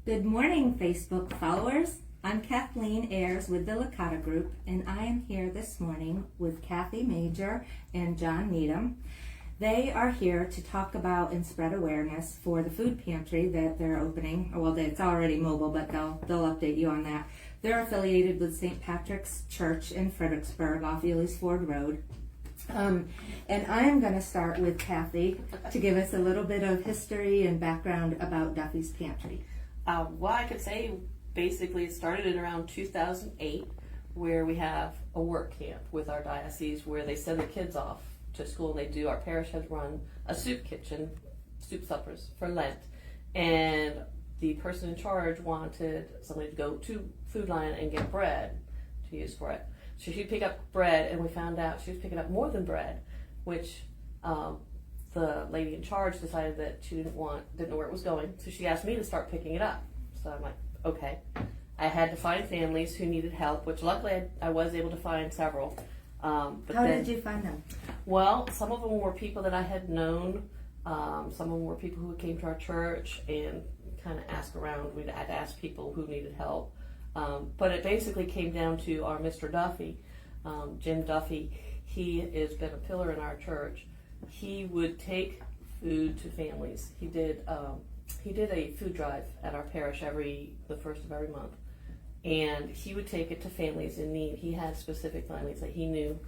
Good morning, Facebook followers. I'm Kathleen Ayers with the Licata Group, and I am here this morning with Kathy Major and John Needham. They are here to talk about and spread awareness for the food pantry that they're opening. Well, it's already mobile, but they'll update you on that. They're affiliated with St. Patrick's Church in Fredericksburg off Ely's Ford Road. And I am going to start with Kathy to give us a little bit of history and background about Duffy's Pantry. Well, I could say basically it started in around 2008, where we have a work camp with our diocese where they send the kids off to school. Our parish has run a soup kitchen, soup suppers for Lent, and the person in charge wanted somebody to go to Food Lion and get bread to use for it. So she'd pick up bread, and we found out she was picking up more than bread, which the lady in charge decided that she didn't know where it was going. So she asked me to start picking it up. So I'm like, okay. I had to find families who needed help, which luckily I was able to find several. How did you find them? Well, some of them were people that I had known. Some of them were people who came to our church and kind of asked around. We'd ask people who needed help. But it basically came down to our Mr. Duffy, Jim Duffy. He has been a pillar in our church. He would take food to families. He did a food drive at our parish the first of every month, and he would take it to families in need. He had specific families that he knew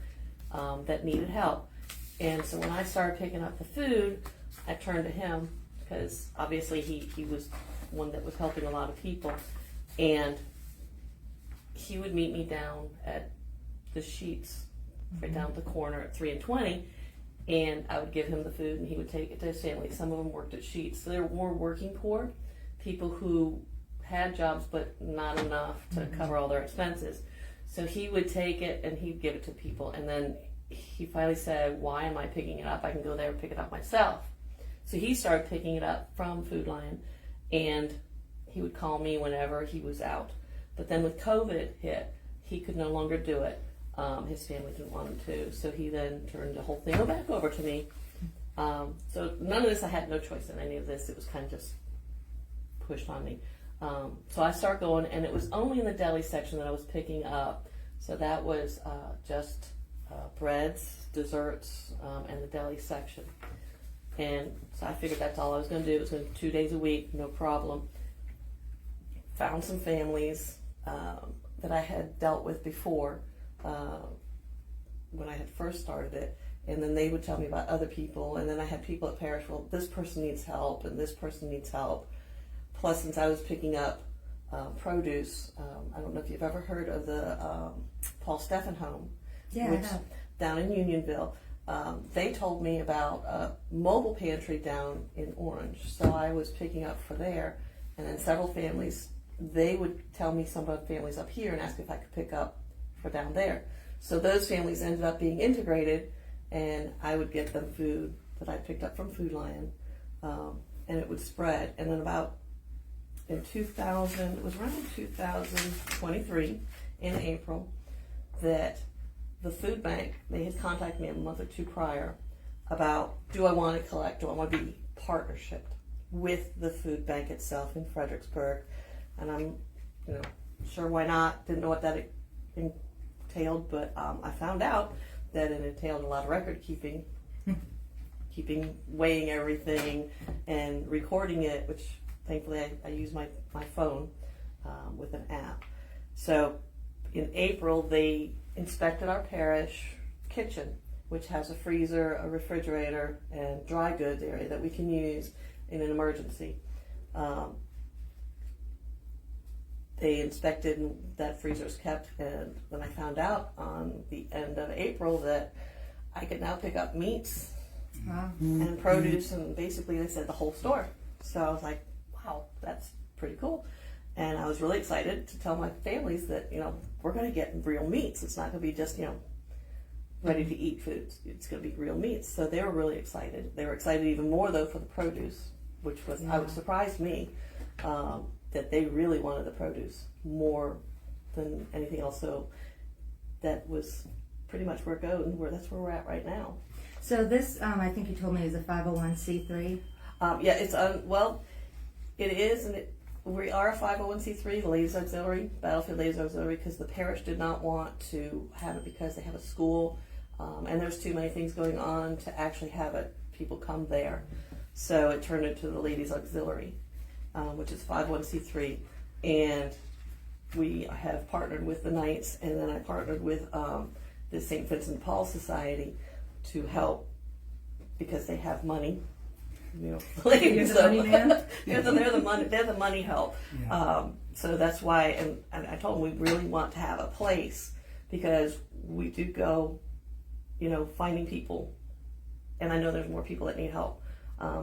that needed help, and so when I started picking up the food, I turned to him because obviously he was one that was helping a lot of people, and he would meet me down at the Sheets, right down at the corner at 3 and 20, and I would give him the food, and he would take it to his family. Some of them worked at Sheets, so they were more working poor, people who had jobs but not enough to cover all their expenses. So he would take it and he'd give it to people, and then he finally said, "Why am I picking it up? I can go there and pick it up myself." So he started picking it up from Food Lion, and he would call me whenever he was out. But then with COVID hit, he could no longer do it. His family didn't want him to, so he then turned the whole thing back over to me. So none of this, I had no choice in any of this. It was kind of just pushed on me. So I started going, and it was only in the deli section that I was picking up. So that was just breads, desserts, and the deli section. And so I figured that's all I was going to do. It was going to be 2 days a week, no problem. Found some families that I had dealt with before when I had first started it, and then they would tell me about other people, and then I had people at parish, well, this person needs help, and this person needs help. Plus, since I was picking up produce, I don't know if you've ever heard of the Paul Steffen Home, which down in Unionville. They told me about a mobile pantry down in Orange, so I was picking up for there, and then several families, they would tell me some of the families up here and ask if I could pick up for down there. So those families ended up being integrated, and I would get them food that I picked up from Food Lion, and it would spread. And then it was around 2023 in April that the food bank, they had contacted me a month or two prior about, do I want to collect, do I want to be partnership with the food bank itself in Fredericksburg? And I'm, sure, why not? Didn't know what that entailed, but I found out that it entailed a lot of record keeping, weighing everything, and recording it, which thankfully I use my phone with an app. So in April, they inspected our parish kitchen, which has a freezer, a refrigerator, and dry goods area that we can use in an emergency. They inspected, and that freezer's kept, and then I found out on the end of April that I could now pick up meats and produce, and basically they said the whole store. So I was like, wow, that's pretty cool. And I was really excited to tell my families that, we're going to get real meats. It's not going to be just, ready to eat foods. It's going to be real meats. So they were really excited. They were excited even more, though, for the produce, which was, surprised me. That they really wanted the produce more than anything else. So that was pretty much where it goes, and that's where we're at right now. So this, I think you told me, is a 501c3. Yeah, it's well, it is, and We are a 501c3, the Ladies Auxiliary, Battlefield Ladies Auxiliary, because the parish did not want to have it because they have a school, and there's too many things going on to actually have it. People come there, so it turned into the Ladies Auxiliary, which is 501c3, and we have partnered with the Knights, and then I partnered with the St. Vincent de Paul Society to help because they have money. You know, You're the money man? they're the money help. Yeah. So that's why, and I told them we really want to have a place because we do go, finding people, and I know there's more people that need help,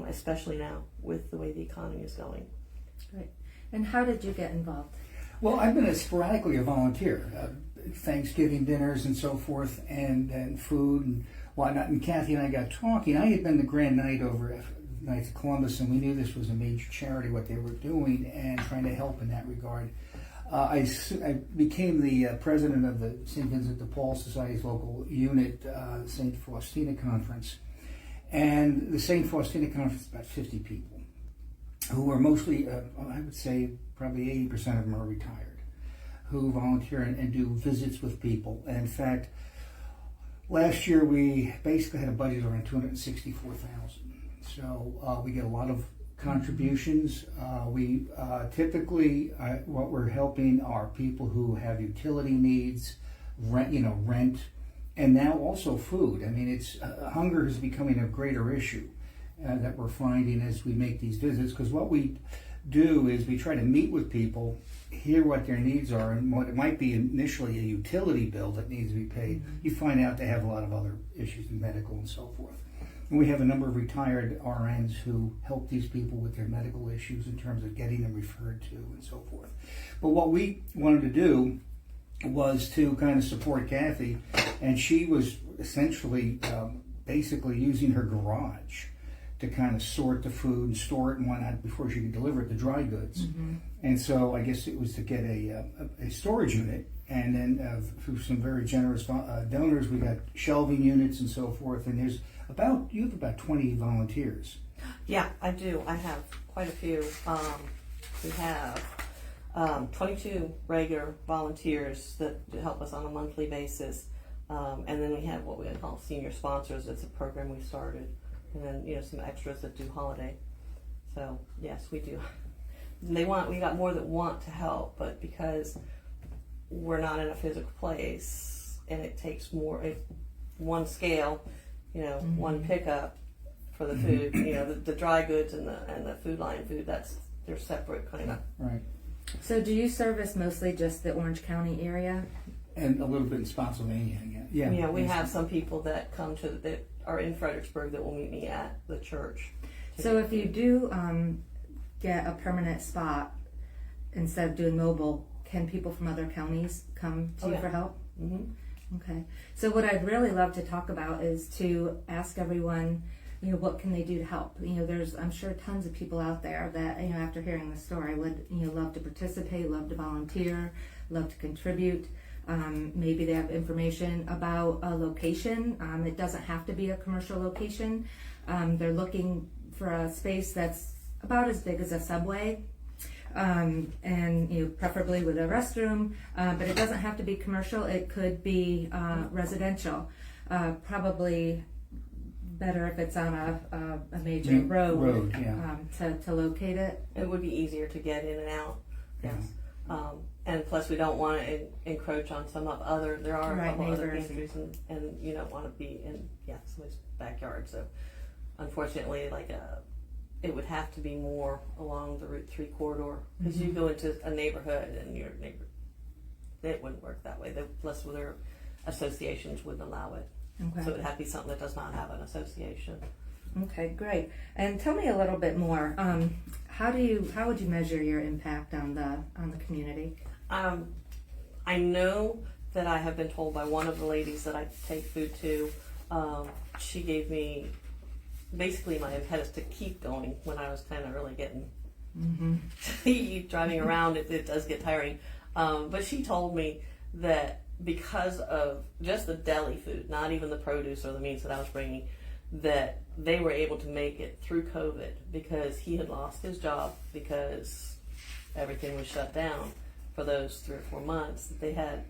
especially now with the way the economy is going. Great. And how did you get involved? Well, I've been sporadically a volunteer, Thanksgiving dinners and so forth, and food and whatnot. And Kathy and I got talking. I had been the Grand Knight over at Knights of Columbus, and we knew this was a major charity, what they were doing, and trying to help in that regard. I became the president of the St. Vincent de Paul Society's local unit, St. Faustina Conference. And the St. Faustina Conference is about 50 people, who are mostly, I would say, probably 80% of them are retired, who volunteer and do visits with people. And in fact, last year we basically had a budget around $264,000. So we get a lot of contributions. We typically, what we're helping are people who have utility needs, rent, and now also food. I mean, it's hunger is becoming a greater issue that we're finding as we make these visits. Because what we do is we try to meet with people, hear what their needs are, and what it might be initially a utility bill that needs to be paid. You find out they have a lot of other issues in medical and so forth. And we have a number of retired RNs who help these people with their medical issues in terms of getting them referred to and so forth. But what we wanted to do was to kind of support Kathy, and she was essentially basically using her garage to kind of sort the food and store it and whatnot before she could deliver it to dry goods. Mm-hmm. And so I guess it was to get a storage unit, and then through some very generous donors, we got shelving units and so forth. And you have about 20 volunteers. Yeah, I do. I have quite a few. We have 22 regular volunteers that help us on a monthly basis. And then we have what we call senior sponsors. It's a program we started. And then, some extras that do holiday. So, yes, we do. We got more that want to help, but because we're not in a physical place and it takes more, one scale, one pickup for the food, the dry goods and the food line food, they're separate kind of. Right. So do you service mostly just the Orange County area? And a little bit in Spotsylvania, yeah. Yeah, we have some people that come that are in Fredericksburg that will meet me at the church. So if you do get a permanent spot, instead of doing mobile, can people from other counties come to you for help? Mm-hmm. Okay. So what I'd really love to talk about is to ask everyone, what can they do to help? There's, I'm sure, tons of people out there that, after hearing the story would, love to participate, love to volunteer, love to contribute. Maybe they have information about a location. It doesn't have to be a commercial location. They're looking for a space that's about as big as a Subway, and preferably with a restroom. But it doesn't have to be commercial. It could be residential. Probably better if it's on a major road, to locate it. It would be easier to get in and out. Yes. Yeah. And plus, we don't want to encroach on there are a couple other neighbors, and you don't want to be in somebody's backyard. So, unfortunately, it would have to be more along the Route 3 corridor, because you go into a neighborhood and your neighbor, it wouldn't work that way. Plus, their associations wouldn't allow it. Okay. So it would have to be something that does not have an association. Okay, great. And tell me a little bit more. How would you measure your impact on the community? I know that I have been told by one of the ladies that I take food to. She gave me basically my impetus to keep going when I was kind of really getting driving around. It does get tiring, but she told me that because of just the deli food, not even the produce or the meats that I was bringing, that they were able to make it through COVID, because he had lost his job because everything was shut down for those 3 or 4 months, that they had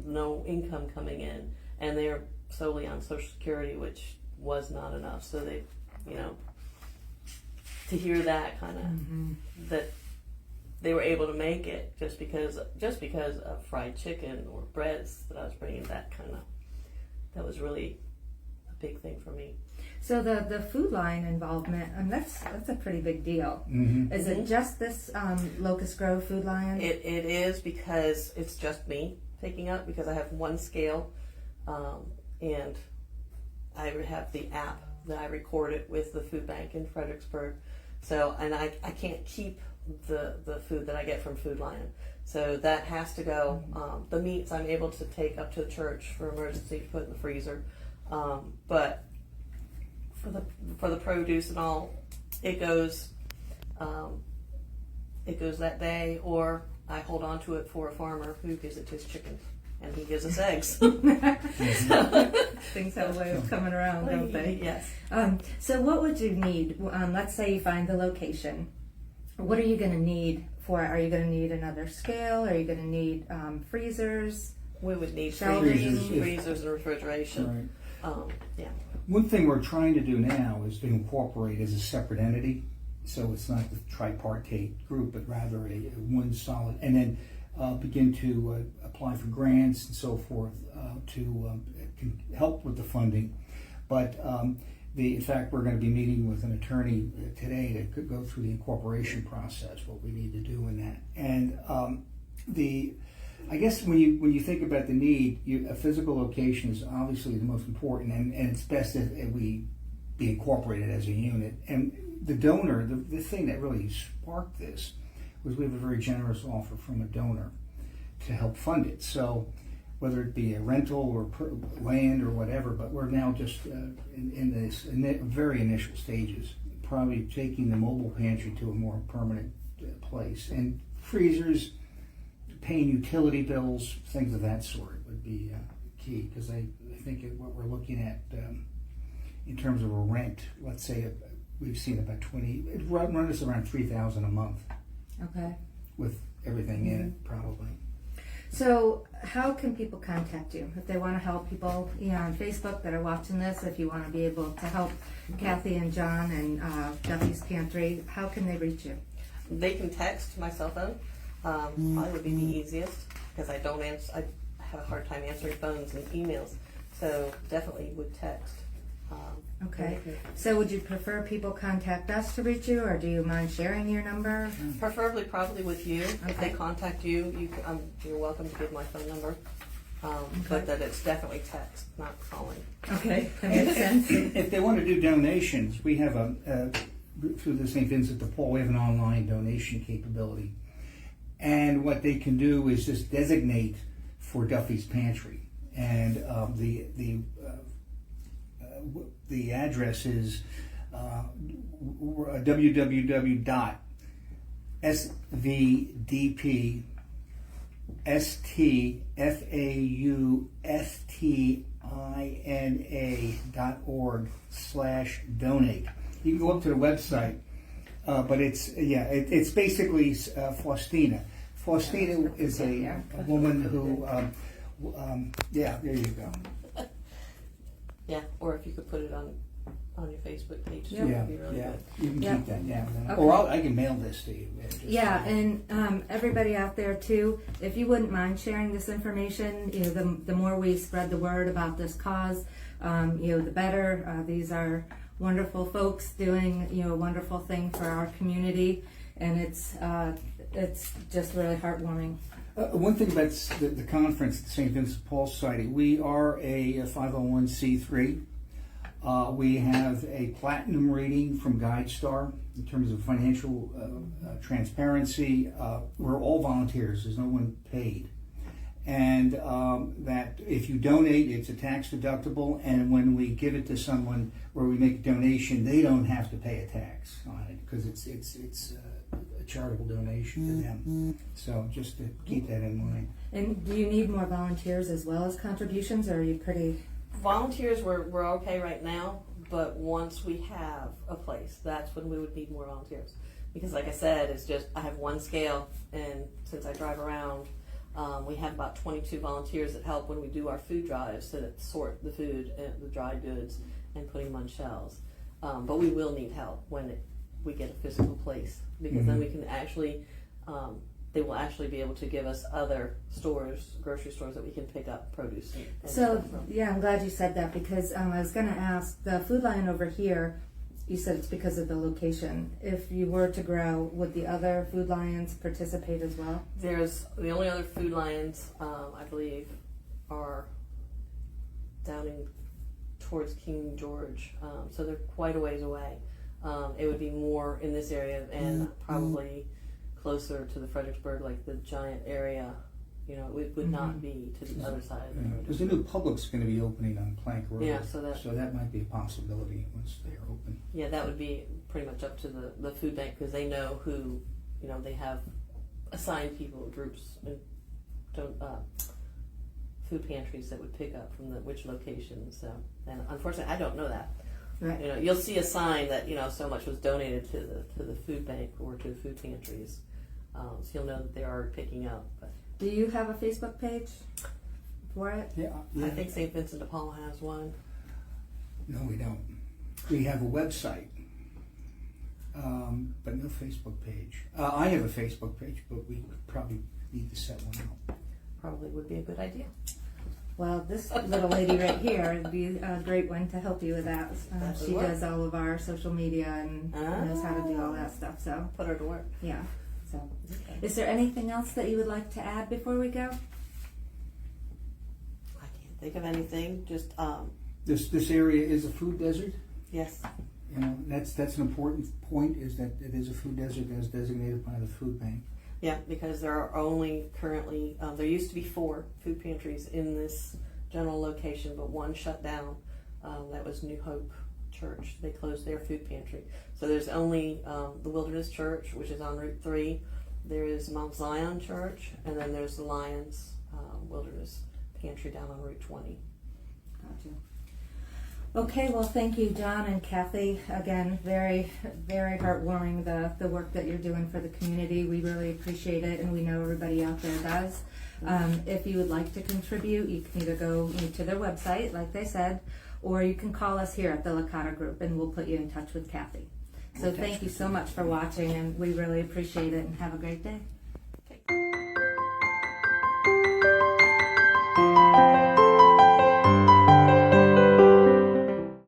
no income coming in, and they are solely on Social Security, which was not enough. So they, to hear that kind of that they were able to make it just because of fried chicken or breads that I was bringing, that was really a big thing for me. So the food line involvement, that's a pretty big deal. Is it just this Locust Grove Food Line? It is, because it's just me taking up, because I have one scale, and I have the app that I record it with the food bank in Fredericksburg. So, and I can't keep the food that I get from Food Lion. So that has to go. The meats I'm able to take up to the church for emergency to put in the freezer. But for the produce and all, it goes that day, or I hold on to it for a farmer who gives it to his chickens, and he gives us eggs. Things have a way of coming around, don't they? Yes. So what would you need? Let's say you find the location. What are you going to need for it? Are you going to need another scale? Are you going to need freezers? We would need Shelving. freezers and refrigeration. Right. Yeah. One thing we're trying to do now is to incorporate as a separate entity, so it's not the tripartite group, but rather a one solid, and then begin to apply for grants and so forth to can help with the funding. But in fact, we're going to be meeting with an attorney today to go through the incorporation process, what we need to do in that. And I guess when you think about the need, a physical location is obviously the most important, and it's best if we be incorporated as a unit. And the donor, the thing that really sparked this was we have a very generous offer from a donor to help fund it. So whether it be a rental or land or whatever, but we're now just in this very initial stages, probably taking the mobile pantry to a more permanent place. And freezers, paying utility bills, things of that sort would be key, because I think what we're looking at in terms of a rent, let's say we've seen about it runs us around $3,000 a month. Okay. With everything in it, probably. So how can people contact you if they want to help people on Facebook that are watching this? If you want to be able to help Kathy and John and Duffy's Pantry, how can they reach you? They can text my cell phone. Probably would be the easiest, because I don't answer. I have a hard time answering phones and emails, so definitely would text. Okay. So would you prefer people contact us to reach you, or do you mind sharing your number? Preferably, probably with you. Okay. If they contact you, you're welcome to give my phone number. But that it's definitely text, not calling. Okay, that makes sense. If they want to do donations, we have through the St. Vincent de Paul, we have an online donation capability. And what they can do is just designate for Duffy's Pantry, and the address is svdpstfaustina.org/donate. You can go up to the website. But it's basically Faustina. Faustina is a woman who, there you go. Yeah, or if you could put it on your Facebook page, too, Yeah, would be really good. You can keep that, Okay. Or I can mail this to you. And everybody out there too, if you wouldn't mind sharing this information, the more we spread the word about this cause, the better. These are wonderful folks doing a wonderful thing for our community, and it's just really heartwarming. One thing about the conference at the St. Vincent de Paul Society, we are a 501c3. We have a platinum rating from GuideStar in terms of financial transparency. We're all volunteers. There's no one paid. And that if you donate, it's a tax deductible, and when we give it to someone where we make a donation, they don't have to pay a tax on it, because it's a charitable donation to them. So just to keep that in mind. And do you need more volunteers as well as contributions, or are you pretty... Volunteers, we're okay right now, but once we have a place, that's when we would need more volunteers. because like I said, it's just, I have one scale, and since I drive around, we have about 22 volunteers that help when we do our food drives to sort the food and the dry goods and putting them on shelves. But we will need help when we get a physical place, because then we can actually, they will actually be able to give us other stores, grocery stores, that we can pick up produce and So, stuff from. yeah, I'm glad you said that, because I was going to ask, the Food Lion over here, you said it's because of the location. If you were to grow, would the other Food Lions participate as well? There's the only other Food Lions, I believe, are down in towards King George, so they're quite a ways away. It would be more in this area and probably closer to the Fredericksburg, like the giant area. You know, it would not be to the other side of the road. Because the new Publix going to be opening on Plank Road. Yeah, so that might be a possibility once they're open. Yeah, that would be pretty much up to the food bank, because they know who, you know, they have assigned people, groups, and food pantries that would pick up from which locations. So, and unfortunately, I don't know that. Right. You know, you'll see a sign that, you know, so much was donated to the food bank or to the food pantries, so you'll know that they are picking up. But Do you have a Facebook page for it? Yeah. I think St. Vincent de Paul has one. No, we don't. We have a website, but no Facebook page. I have a Facebook page, but we probably need to set one up. Probably would be a good idea. Well, this little lady right here would be a great one to help you with that. That would She work. does all of our social media and knows how to do all that stuff. So, Put her to work. yeah. So, is there anything else that you would like to add before we go? I can't think of anything. Just This area is a food desert. yes. You know, that's an important point, is that it is a food desert as designated by the food bank. Yeah, because there are only currently, there used to be 4 food pantries in this general location, but one shut down. That was New Hope Church. They closed their food pantry. So there's only the Wilderness Church, which is on Route 3. There is Mount Zion Church, and then there's the Lions Wilderness Pantry down on Route 20. Gotcha. Okay, well, thank you, John and Kathy. Again, very, very heartwarming, the work that you're doing for the community. We really appreciate it, and we know everybody out there does. If you would like to contribute, you can either go to their website, like they said, or you can call us here at the Licata Group, and we'll put you in touch with Kathy. So thank you so much for watching, and we really appreciate it, and have a great day.